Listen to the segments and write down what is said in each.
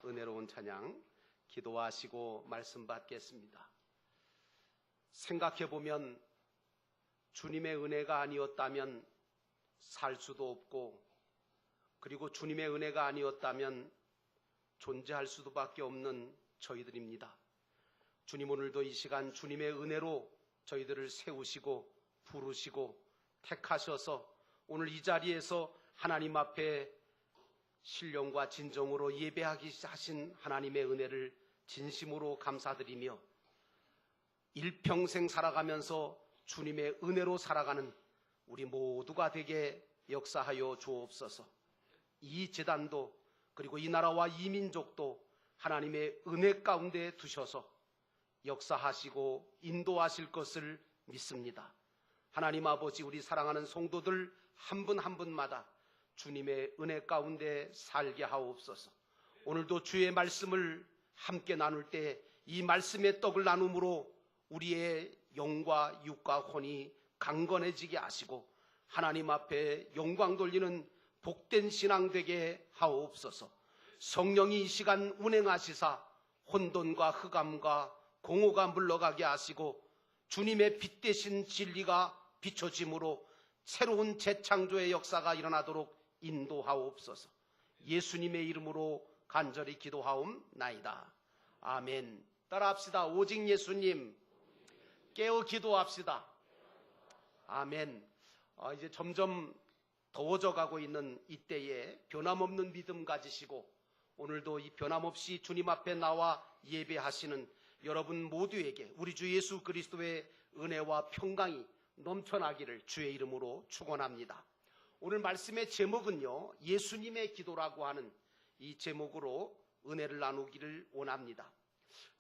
은혜로운 찬양 기도하시고 말씀 받겠습니다. 생각해보면 주님의 은혜가 아니었다면 살 수도 없고, 그리고 주님의 은혜가 아니었다면 존재할 수밖에 없는 저희들입니다. 주님, 오늘도 이 시간 주님의 은혜로 저희들을 세우시고 부르시고 택하셔서 오늘 이 자리에서 하나님 앞에 신령과 진정으로 예배하기 하신 하나님의 은혜를 진심으로 감사드리며 일평생 살아가면서 주님의 은혜로 살아가는 우리 모두가 되게 역사하여 주옵소서. 이 제단도 그리고 이 나라와 이 민족도 하나님의 은혜 가운데 두셔서 역사하시고 인도하실 것을 믿습니다. 하나님 아버지, 우리 사랑하는 성도들 한 분 한 분마다 주님의 은혜 가운데 살게 하옵소서. 오늘도 주의 말씀을 함께 나눌 때 이 말씀의 떡을 나눔으로 우리의 영과 육과 혼이 강건해지게 하시고 하나님 앞에 영광 돌리는 복된 신앙 되게 하옵소서. 성령이 이 시간 운행하시사 혼돈과 흑암과 공허가 물러가게 하시고 주님의 빛 대신 진리가 비춰짐으로 새로운 재창조의 역사가 일어나도록 인도하옵소서. 예수님의 이름으로 간절히 기도하옵나이다. 아멘. 따라합시다. 오직 예수님. 깨어 기도합시다. 아멘. 이제 점점 더워져 가고 있는 이때에 변함없는 믿음 가지시고 오늘도 이 변함없이 주님 앞에 나와 예배하시는 여러분 모두에게 우리 주 예수 그리스도의 은혜와 평강이 넘쳐나기를 주의 이름으로 축원합니다. 오늘 말씀의 제목은요, 예수님의 기도라고 하는 이 제목으로 은혜를 나누기를 원합니다.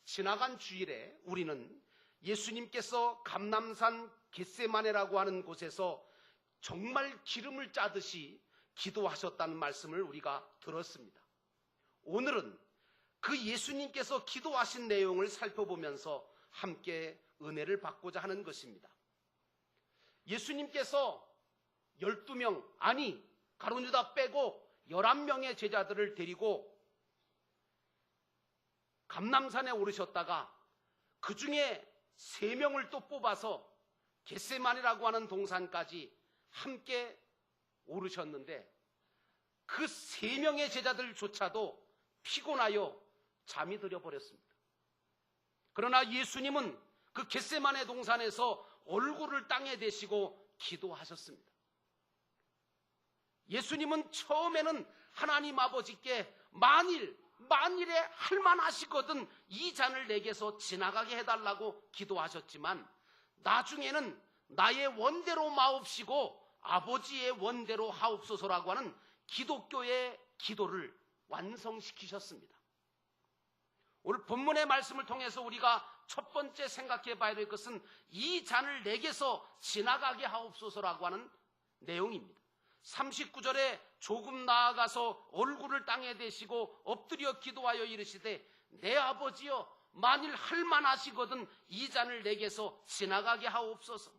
지나간 주일에 우리는 예수님께서 감람산 겟세마네라고 하는 곳에서 정말 기름을 짜듯이 기도하셨다는 말씀을 우리가 들었습니다. 오늘은 그 예수님께서 기도하신 내용을 살펴보면서 함께 은혜를 받고자 하는 것입니다. 예수님께서 12명, 아니 가룟유다 빼고 11명의 제자들을 데리고 감람산에 오르셨다가 그 중에 3명을 또 뽑아서 겟세마네라고 하는 동산까지 함께 오르셨는데 그 3명의 제자들조차도 피곤하여 잠이 들어버렸습니다. 그러나 예수님은 그 겟세마네 동산에서 얼굴을 땅에 대시고 기도하셨습니다. 예수님은 처음에는 하나님 아버지께 만일에 할만하시거든 이 잔을 내게서 지나가게 해달라고 기도하셨지만 나중에는 나의 원대로 마옵시고 아버지의 원대로 하옵소서라고 하는 기독교의 기도를 완성시키셨습니다. 오늘 본문의 말씀을 통해서 우리가 첫 번째 생각해 봐야 될 것은 이 잔을 내게서 지나가게 하옵소서라고 하는 내용입니다. 39절에 조금 나아가서 얼굴을 땅에 대시고 엎드려 기도하여 이르시되 내 아버지여 만일 할만하시거든 이 잔을 내게서 지나가게 하옵소서.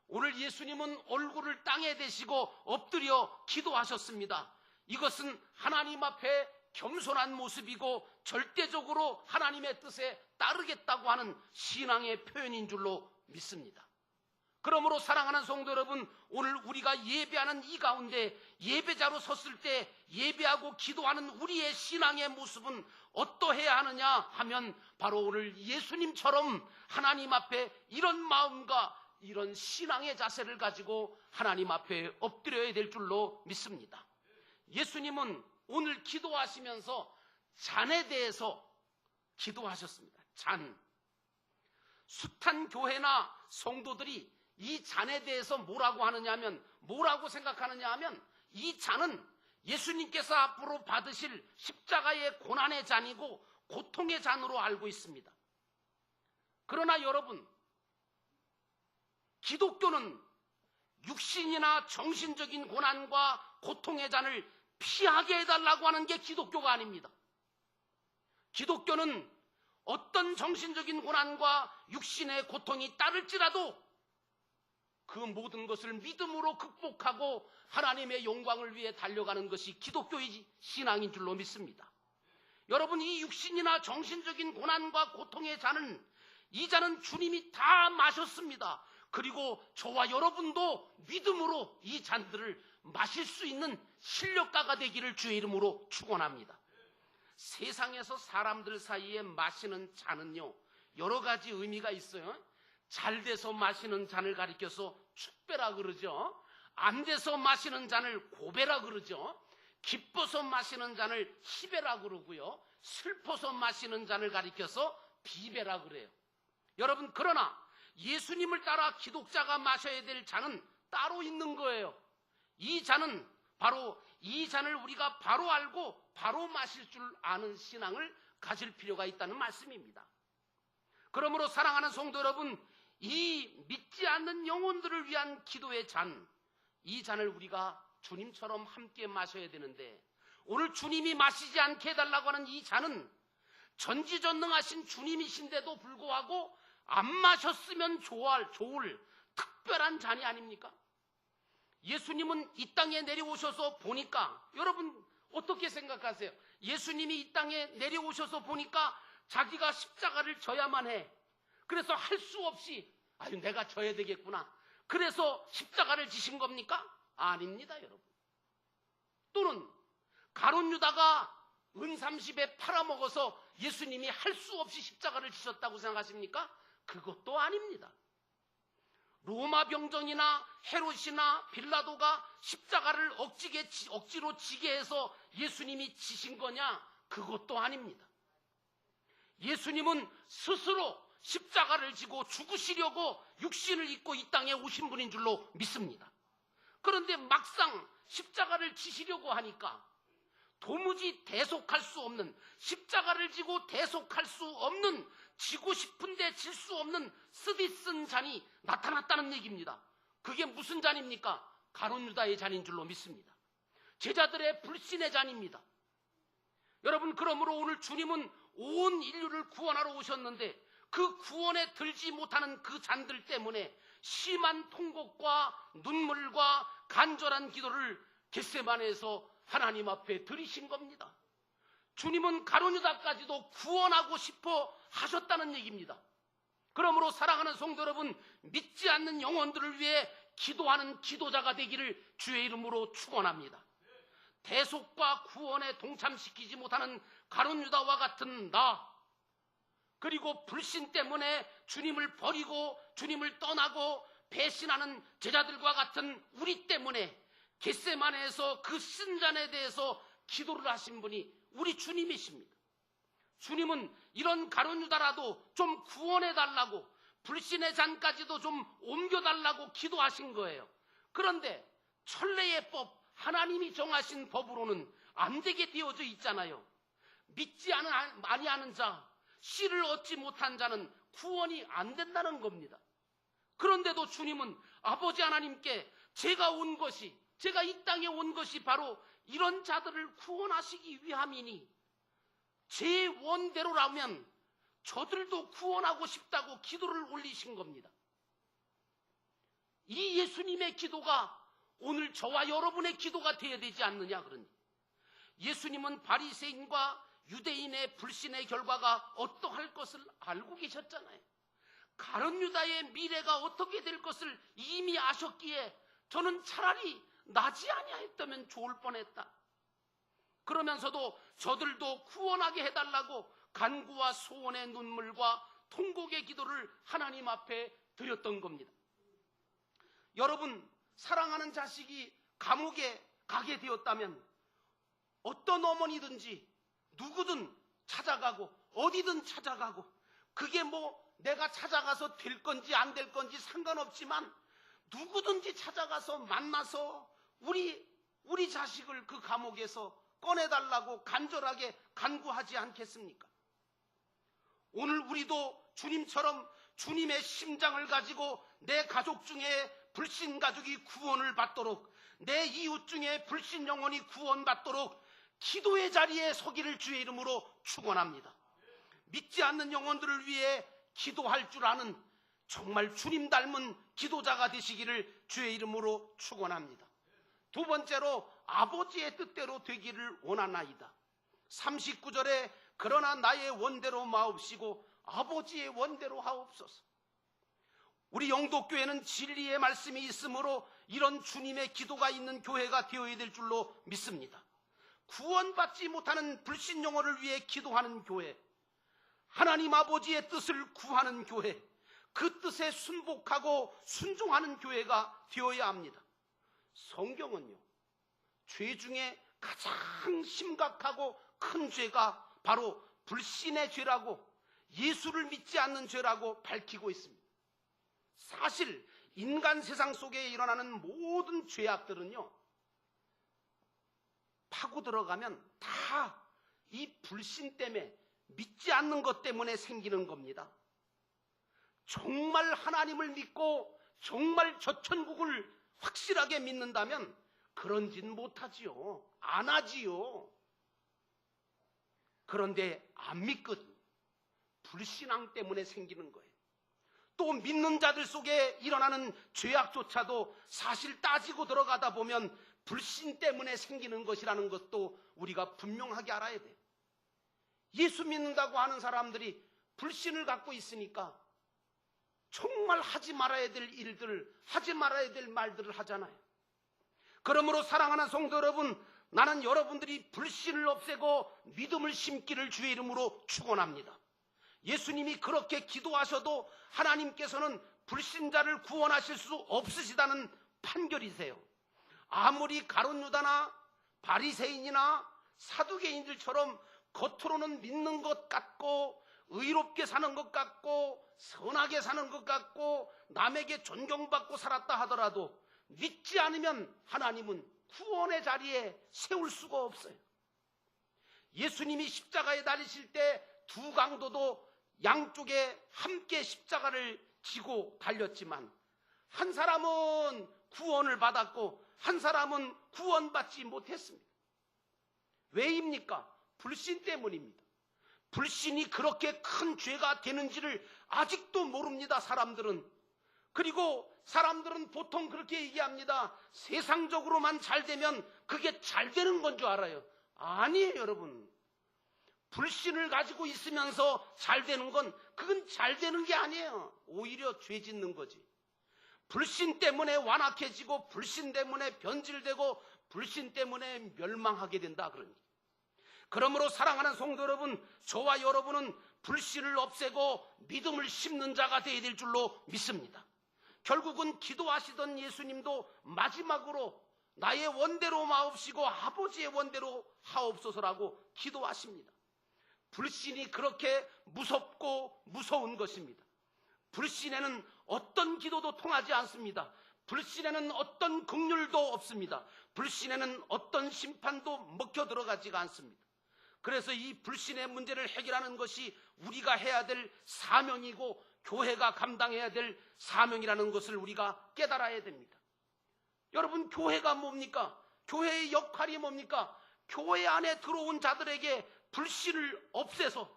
오늘 예수님은 얼굴을 땅에 대시고 엎드려 기도하셨습니다. 이것은 하나님 앞에 겸손한 모습이고 절대적으로 하나님의 뜻에 따르겠다고 하는 신앙의 표현인 줄로 믿습니다. 그러므로 사랑하는 성도 여러분, 오늘 우리가 예배하는 이 가운데 예배자로 섰을 때 예배하고 기도하는 우리의 신앙의 모습은 어떠해야 하느냐 하면 바로 오늘 예수님처럼 하나님 앞에 이런 마음과 이런 신앙의 자세를 가지고 하나님 앞에 엎드려야 될 줄로 믿습니다. 예수님은 오늘 기도하시면서 잔에 대해서 기도하셨습니다. 잔. 숱한 교회나 성도들이 이 잔에 대해서 뭐라고 생각하느냐 하면 이 잔은 예수님께서 앞으로 받으실 십자가의 고난의 잔이고 고통의 잔으로 알고 있습니다. 그러나 여러분, 기독교는 육신이나 정신적인 고난과 고통의 잔을 피하게 해달라고 하는 게 기독교가 아닙니다. 기독교는 어떤 정신적인 고난과 육신의 고통이 따를지라도 그 모든 것을 믿음으로 극복하고 하나님의 영광을 위해 달려가는 것이 기독교의 신앙인 줄로 믿습니다. 여러분, 이 육신이나 정신적인 고난과 고통의 잔은, 이 잔은 주님이 다 마셨습니다. 그리고 저와 여러분도 믿음으로 이 잔들을 마실 수 있는 실력가가 되기를 주의 이름으로 축원합니다. 세상에서 사람들 사이에 마시는 잔은요, 여러 가지 의미가 있어요. 잘 돼서 마시는 잔을 가리켜서 축배라 그러죠. 안 돼서 마시는 잔을 고배라 그러죠. 기뻐서 마시는 잔을 희배라 그러고요. 슬퍼서 마시는 잔을 가리켜서 비배라 그래요. 여러분, 그러나 예수님을 따라 기독자가 마셔야 될 잔은 따로 있는 거예요. 이 잔은 바로 이 잔을 우리가 바로 알고 바로 마실 줄 아는 신앙을 가질 필요가 있다는 말씀입니다. 그러므로 사랑하는 성도 여러분, 이 믿지 않는 영혼들을 위한 기도의 잔, 이 잔을 우리가 주님처럼 함께 마셔야 되는데, 오늘 주님이 마시지 않게 해달라고 하는 이 잔은 전지전능하신 주님이신데도 불구하고 안 마셨으면 좋을 특별한 잔이 아닙니까? 예수님은 이 땅에 내려오셔서 보니까, 여러분 어떻게 생각하세요? 예수님이 이 땅에 내려오셔서 보니까 자기가 십자가를 져야만 해. 그래서 할 수 없이 내가 져야 되겠구나. 그래서 십자가를 지신 겁니까? 아닙니다, 여러분. 또는 가룟 유다가 은 30에 팔아먹어서 예수님이 할 수 없이 십자가를 지셨다고 생각하십니까? 그것도 아닙니다. 로마 병정이나 헤롯이나 빌라도가 십자가를 억지로 지게 해서 예수님이 지신 거냐? 그것도 아닙니다. 예수님은 스스로 십자가를 지고 죽으시려고 육신을 입고 이 땅에 오신 분인 줄로 믿습니다. 그런데 막상 십자가를 지시려고 하니까 도무지 대속할 수 없는, 십자가를 지고 대속할 수 없는, 지고 싶은데 질 수 없는 쓰디쓴 잔이 나타났다는 얘기입니다. 그게 무슨 잔입니까? 가룟 유다의 잔인 줄로 믿습니다. 제자들의 불신의 잔입니다. 여러분, 그러므로 오늘 주님은 온 인류를 구원하러 오셨는데 그 구원에 들지 못하는 그 잔들 때문에 심한 통곡과 눈물과 간절한 기도를 겟세마네에서 하나님 앞에 드리신 겁니다. 주님은 가룟 유다까지도 구원하고 싶어 하셨다는 얘기입니다. 그러므로 사랑하는 성도 여러분, 믿지 않는 영혼들을 위해 기도하는 기도자가 되기를 주의 이름으로 축원합니다. 대속과 구원에 동참시키지 못하는 가룟 유다와 같은 나, 그리고 불신 때문에 주님을 버리고 주님을 떠나고 배신하는 제자들과 같은 우리 때문에 겟세마네에서 그 쓴잔에 대해서 기도를 하신 분이 우리 주님이십니다. 주님은 이런 가룟 유다라도 좀 구원해달라고, 불신의 잔까지도 좀 옮겨달라고 기도하신 거예요. 그런데 천례의 법, 하나님이 정하신 법으로는 안 되게 되어져 있잖아요. 믿지 아니하는 자, 씨를 얻지 못한 자는 구원이 안 된다는 겁니다. 그런데도 주님은 아버지 하나님께 제가 이 땅에 온 것이 바로 이런 자들을 구원하시기 위함이니 제 원대로라면 저들도 구원하고 싶다고 기도를 올리신 겁니다. 이 예수님의 기도가 오늘 저와 여러분의 기도가 되어야 되지 않느냐 그러니, 예수님은 바리새인과 유대인의 불신의 결과가 어떠할 것을 알고 계셨잖아요. 가룟 유다의 미래가 어떻게 될 것을 이미 아셨기에 저는 차라리 나지 아니하였다면 좋을 뻔했다. 그러면서도 저들도 구원하게 해달라고 간구와 소원의 눈물과 통곡의 기도를 하나님 앞에 드렸던 겁니다. 여러분, 사랑하는 자식이 감옥에 가게 되었다면 어떤 어머니든지 누구든 찾아가고 어디든 찾아가고, 그게 내가 찾아가서 될 건지 안 될 건지 상관없지만 누구든지 찾아가서 만나서 우리 자식을 그 감옥에서 꺼내달라고 간절하게 간구하지 않겠습니까? 오늘 우리도 주님처럼 주님의 심장을 가지고 내 가족 중에 불신 가족이 구원을 받도록, 내 이웃 중에 불신 영혼이 구원받도록 기도의 자리에 서기를 주의 이름으로 축원합니다. 믿지 않는 영혼들을 위해 기도할 줄 아는 정말 주님 닮은 기도자가 되시기를 주의 이름으로 축원합니다. 두 번째로 아버지의 뜻대로 되기를 원하나이다. 39절에 그러나 나의 원대로 마옵시고 아버지의 원대로 하옵소서. 우리 영도교회는 진리의 말씀이 있으므로 이런 주님의 기도가 있는 교회가 되어야 될 줄로 믿습니다. 구원받지 못하는 불신영혼을 위해 기도하는 교회, 하나님 아버지의 뜻을 구하는 교회, 그 뜻에 순복하고 순종하는 교회가 되어야 합니다. 성경은요, 죄 중에 가장 심각하고 큰 죄가 바로 불신의 죄라고, 예수를 믿지 않는 죄라고 밝히고 있습니다. 사실 인간 세상 속에 일어나는 모든 죄악들은요, 파고 들어가면 다 이 불신 때문에, 믿지 않는 것 때문에 생기는 겁니다. 정말 하나님을 믿고 정말 저 천국을 확실하게 믿는다면 그런 짓 못하지요. 안 하지요. 그런데 안 믿거든요. 불신앙 때문에 생기는 거예요. 또 믿는 자들 속에 일어나는 죄악조차도 사실 따지고 들어가다 보면 불신 때문에 생기는 것이라는 것도 우리가 분명하게 알아야 돼요. 예수 믿는다고 하는 사람들이 불신을 갖고 있으니까 정말 하지 말아야 될 일들, 하지 말아야 될 말들을 하잖아요. 그러므로 사랑하는 성도 여러분, 나는 여러분들이 불신을 없애고 믿음을 심기를 주의 이름으로 축원합니다. 예수님이 그렇게 기도하셔도 하나님께서는 불신자를 구원하실 수 없으시다는 판결이세요. 아무리 가룟 유다나 바리새인이나 사두개인들처럼 겉으로는 믿는 것 같고 의롭게 사는 것 같고 선하게 사는 것 같고 남에게 존경받고 살았다 하더라도 믿지 않으면 하나님은 구원의 자리에 세울 수가 없어요. 예수님이 십자가에 달리실 때 두 강도도 양쪽에 함께 십자가를 지고 달렸지만 한 사람은 구원을 받았고 한 사람은 구원받지 못했습니다. 왜입니까? 불신 때문입니다. 불신이 그렇게 큰 죄가 되는지를 아직도 모릅니다, 사람들은. 그리고 사람들은 보통 그렇게 얘기합니다. 세상적으로만 잘 되면 그게 잘 되는 건 줄 알아요. 아니에요, 여러분. 불신을 가지고 있으면서 잘 되는 건 그건 잘 되는 게 아니에요. 오히려 죄 짓는 거지. 불신 때문에 완악해지고 불신 때문에 변질되고 불신 때문에 멸망하게 된다 그러니. 그러므로 사랑하는 성도 여러분, 저와 여러분은 불신을 없애고 믿음을 심는 자가 되어야 될 줄로 믿습니다. 결국은 기도하시던 예수님도 마지막으로 나의 원대로 마옵시고 아버지의 원대로 하옵소서라고 기도하십니다. 불신이 그렇게 무섭고 무서운 것입니다. 불신에는 어떤 기도도 통하지 않습니다. 불신에는 어떤 긍휼도 없습니다. 불신에는 어떤 심판도 먹혀 들어가지가 않습니다. 그래서 이 불신의 문제를 해결하는 것이 우리가 해야 될 사명이고 교회가 감당해야 될 사명이라는 것을 우리가 깨달아야 됩니다. 여러분, 교회가 뭡니까? 교회의 역할이 뭡니까? 교회 안에 들어온 자들에게 불신을 없애서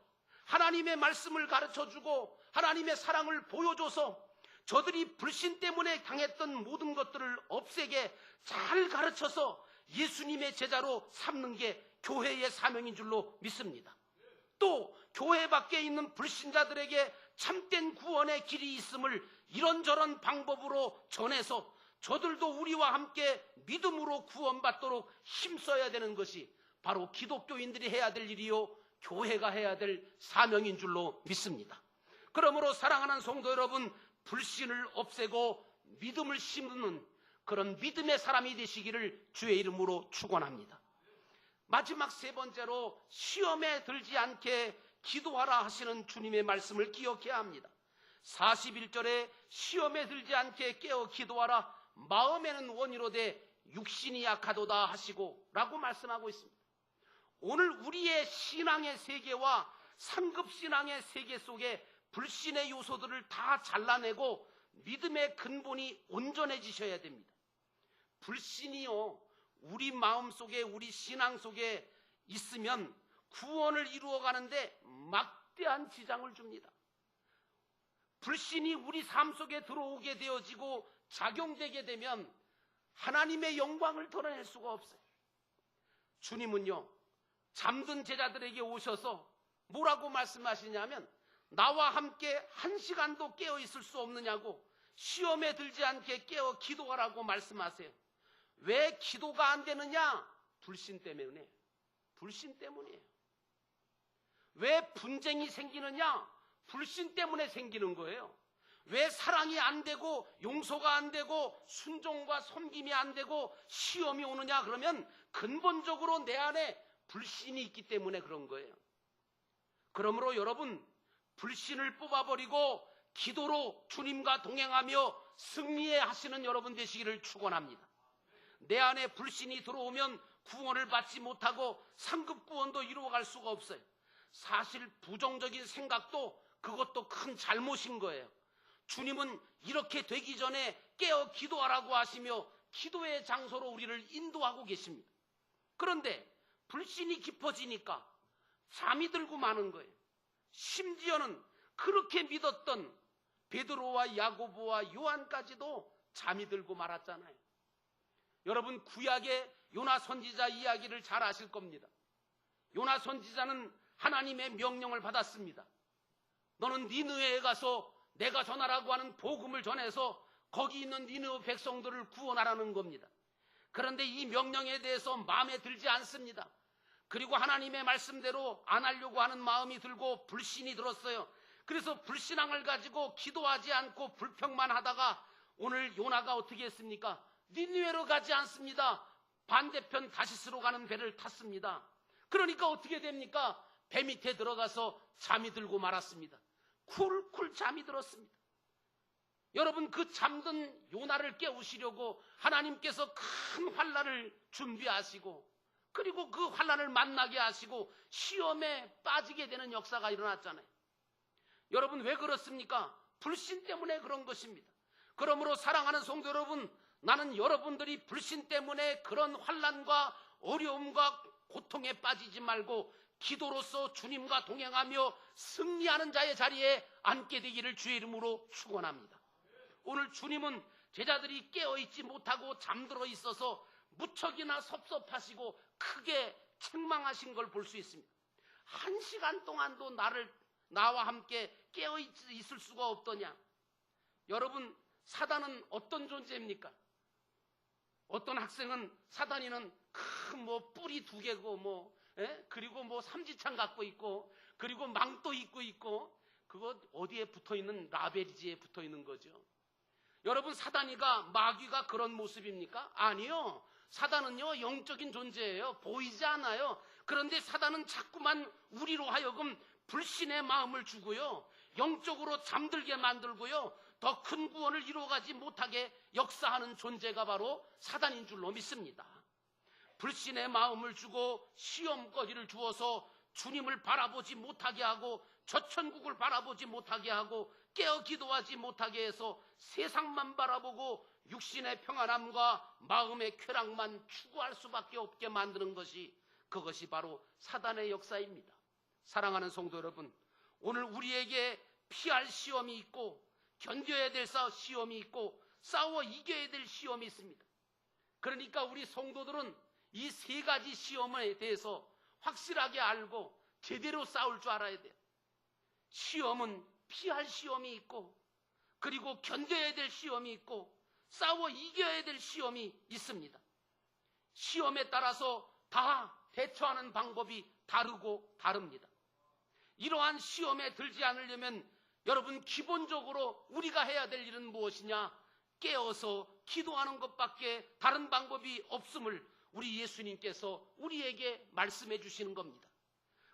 하나님의 말씀을 가르쳐주고 하나님의 사랑을 보여줘서 저들이 불신 때문에 당했던 모든 것들을 없애게 잘 가르쳐서 예수님의 제자로 삼는 게 교회의 사명인 줄로 믿습니다. 또 교회 밖에 있는 불신자들에게 참된 구원의 길이 있음을 이런저런 방법으로 전해서 저들도 우리와 함께 믿음으로 구원받도록 힘써야 되는 것이 바로 기독교인들이 해야 될 일이요, 교회가 해야 될 사명인 줄로 믿습니다. 그러므로 사랑하는 성도 여러분, 불신을 없애고 믿음을 심는 그런 믿음의 사람이 되시기를 주의 이름으로 축원합니다. 마지막 세 번째로 시험에 들지 않게 기도하라 하시는 주님의 말씀을 기억해야 합니다. 41절에 시험에 들지 않게 깨어 기도하라, 마음에는 원이로되 육신이 약하도다 하시고 라고 말씀하고 있습니다. 오늘 우리의 신앙의 세계와 상급신앙의 세계 속에 불신의 요소들을 다 잘라내고 믿음의 근본이 온전해지셔야 됩니다. 불신이요, 우리 마음 속에, 우리 신앙 속에 있으면 구원을 이루어가는데 막대한 지장을 줍니다. 불신이 우리 삶 속에 들어오게 되어지고 작용되게 되면 하나님의 영광을 드러낼 수가 없어요. 주님은요, 잠든 제자들에게 오셔서 뭐라고 말씀하시냐면 나와 함께 1시간도 깨어 있을 수 없느냐고 시험에 들지 않게 깨어 기도하라고 말씀하세요. 왜 기도가 안 되느냐? 불신 때문에. 불신 때문이에요. 왜 분쟁이 생기느냐? 불신 때문에 생기는 거예요. 왜 사랑이 안 되고 용서가 안 되고 순종과 섬김이 안 되고 시험이 오느냐? 그러면 근본적으로 내 안에 불신이 있기 때문에 그런 거예요. 그러므로 여러분, 불신을 뽑아버리고 기도로 주님과 동행하며 승리해 하시는 여러분 되시기를 축원합니다. 내 안에 불신이 들어오면 구원을 받지 못하고 상급 구원도 이루어갈 수가 없어요. 사실 부정적인 생각도 그것도 큰 잘못인 거예요. 주님은 이렇게 되기 전에 깨어 기도하라고 하시며 기도의 장소로 우리를 인도하고 계십니다. 그런데 불신이 깊어지니까 잠이 들고 마는 거예요. 심지어는 그렇게 믿었던 베드로와 야고보와 요한까지도 잠이 들고 말았잖아요. 여러분, 구약의 요나 선지자 이야기를 잘 아실 겁니다. 요나 선지자는 하나님의 명령을 받았습니다. 너는 니느웨에 가서 내가 전하라고 하는 복음을 전해서 거기 있는 니느웨 백성들을 구원하라는 겁니다. 그런데 이 명령에 대해서 마음에 들지 않습니다. 그리고 하나님의 말씀대로 안 하려고 하는 마음이 들고 불신이 들었어요. 그래서 불신앙을 가지고 기도하지 않고 불평만 하다가 오늘 요나가 어떻게 했습니까? 니느웨로 가지 않습니다. 반대편 다시스로 가는 배를 탔습니다. 그러니까 어떻게 됩니까? 배 밑에 들어가서 잠이 들고 말았습니다. 쿨쿨 잠이 들었습니다. 여러분, 그 잠든 요나를 깨우시려고 하나님께서 큰 환난을 준비하시고 그리고 그 환난을 만나게 하시고 시험에 빠지게 되는 역사가 일어났잖아요. 여러분, 왜 그렇습니까? 불신 때문에 그런 것입니다. 그러므로 사랑하는 성도 여러분, 나는 여러분들이 불신 때문에 그런 환난과 어려움과 고통에 빠지지 말고 기도로서 주님과 동행하며 승리하는 자의 자리에 앉게 되기를 주의 이름으로 축원합니다. 오늘 주님은 제자들이 깨어있지 못하고 잠들어 있어서 무척이나 섭섭하시고 크게 책망하신 걸 볼 수 있습니다. 1시간 동안도 나와 함께 깨어있을 수가 없더냐? 여러분, 사단은 어떤 존재입니까? 어떤 학생은 사단이는 큰 뿔이 2개고 그리고 삼지창 갖고 있고 그리고 망토 입고 있고 그거 어디에 붙어있는 라벨지에 붙어있는 거죠. 여러분, 사단이가 마귀가 그런 모습입니까? 아니요. 사단은요 영적인 존재예요. 보이지 않아요. 그런데 사단은 자꾸만 우리로 하여금 불신의 마음을 주고요, 영적으로 잠들게 만들고요, 더 큰 구원을 이루어가지 못하게 역사하는 존재가 바로 사단인 줄로 믿습니다. 불신의 마음을 주고 시험거리를 주어서 주님을 바라보지 못하게 하고 저천국을 바라보지 못하게 하고 깨어 기도하지 못하게 해서 세상만 바라보고 육신의 평안함과 마음의 쾌락만 추구할 수밖에 없게 만드는 것이, 그것이 바로 사단의 역사입니다. 사랑하는 성도 여러분, 오늘 우리에게 피할 시험이 있고 견뎌야 될 시험이 있고 싸워 이겨야 될 시험이 있습니다. 그러니까 우리 성도들은 이 3가지 시험에 대해서 확실하게 알고 제대로 싸울 줄 알아야 돼요. 시험은 피할 시험이 있고 그리고 견뎌야 될 시험이 있고 싸워 이겨야 될 시험이 있습니다. 시험에 따라서 다 대처하는 방법이 다르고 다릅니다. 이러한 시험에 들지 않으려면 여러분, 기본적으로 우리가 해야 될 일은 무엇이냐? 깨어서 기도하는 것밖에 다른 방법이 없음을 우리 예수님께서 우리에게 말씀해 주시는 겁니다.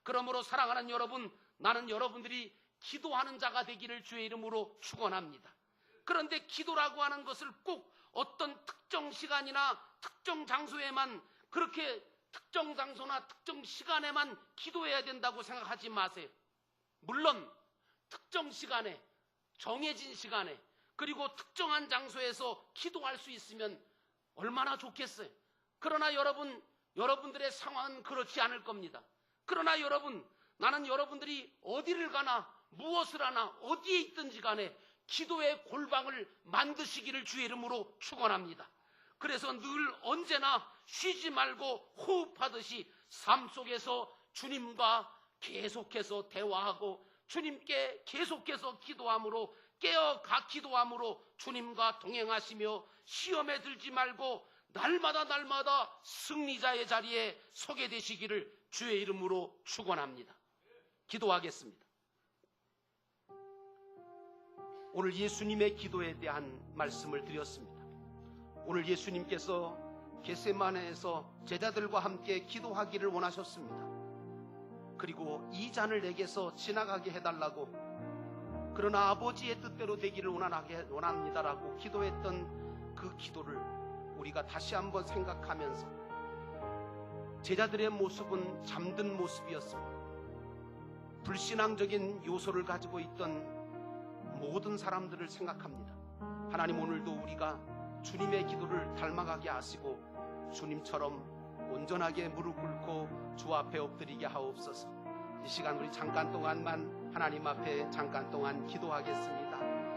그러므로 사랑하는 여러분, 나는 여러분들이 기도하는 자가 되기를 주의 이름으로 축원합니다. 그런데 기도라고 하는 것을 꼭 어떤 특정 시간이나 특정 장소에만, 그렇게 특정 장소나 특정 시간에만 기도해야 된다고 생각하지 마세요. 물론 특정 시간에, 정해진 시간에, 그리고 특정한 장소에서 기도할 수 있으면 얼마나 좋겠어요. 그러나 여러분들의 상황은 그렇지 않을 겁니다. 그러나 나는 여러분들이 어디를 가나 무엇을 하나 어디에 있든지 간에 기도의 골방을 만드시기를 주의 이름으로 축원합니다. 그래서 늘 언제나 쉬지 말고 호흡하듯이 삶 속에서 주님과 계속해서 대화하고 주님께 계속해서 기도함으로 기도함으로 주님과 동행하시며 시험에 들지 말고 날마다 승리자의 자리에 서게 되시기를 주의 이름으로 축원합니다. 기도하겠습니다. 오늘 예수님의 기도에 대한 말씀을 드렸습니다. 오늘 예수님께서 겟세마네에서 제자들과 함께 기도하기를 원하셨습니다. 그리고 이 잔을 내게서 지나가게 해달라고, 그러나 아버지의 뜻대로 되기를 원합니다라고 기도했던 그 기도를 우리가 다시 한번 생각하면서, 제자들의 모습은 잠든 모습이었습니다. 불신앙적인 요소를 가지고 있던 모든 사람들을 생각합니다. 하나님, 오늘도 우리가 주님의 기도를 닮아가게 하시고 주님처럼 온전하게 무릎 꿇고 주 앞에 엎드리게 하옵소서. 이 시간 우리 잠깐 동안만 하나님 앞에 잠깐 동안 기도하겠습니다.